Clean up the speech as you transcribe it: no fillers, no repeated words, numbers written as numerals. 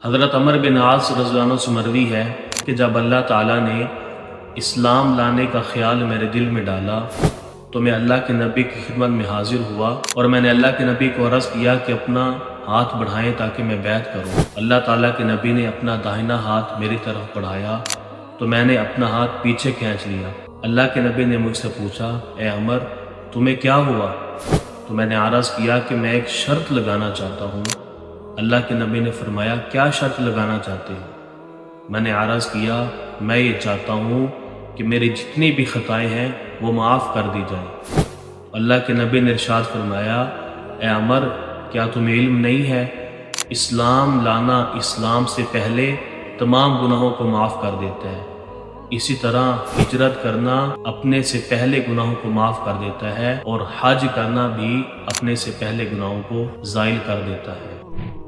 हज़रत अमर बिन आस रज़ियल्लाहु अन्हु से मरवी है कि जब अल्लाह ताला ने इस्लाम लाने का ख्याल मेरे दिल में डाला तो मैं अल्लाह के नबी की खिदमत में हाजिर हुआ और मैंने अल्लाह के नबी को अर्ज़ किया कि अपना हाथ बढ़ाएं ताकि मैं बैत करूं। अल्लाह ताला के नबी ने अपना दाहिना हाथ मेरी तरफ बढ़ाया तो मैंने अपना हाथ पीछे खींच लिया। अल्लाह के नबी ने मुझसे पूछा, ए अमर, तुम्हें क्या हुआ? तो मैंने अर्ज़ किया कि मैं एक शर्त लगाना चाहता हूँ। अल्लाह के नबी ने फरमाया, क्या शर्त लगाना चाहते हो? मैंने अर्ज़ किया, मैं ये चाहता हूँ कि मेरी जितनी भी ख़ताएँ हैं वो माफ़ कर दी जाए। अल्लाह के नबी ने इरशाद फरमाया, ए अमर, क्या तुम्हें इल्म नहीं है इस्लाम लाना इस्लाम से पहले तमाम गुनाहों को माफ़ कर देता है। इसी तरह हिजरत करना अपने से पहले गुनाहों को माफ़ कर देता है और हज करना भी अपने से पहले गुनाहों को ज़ाइल कर देता है।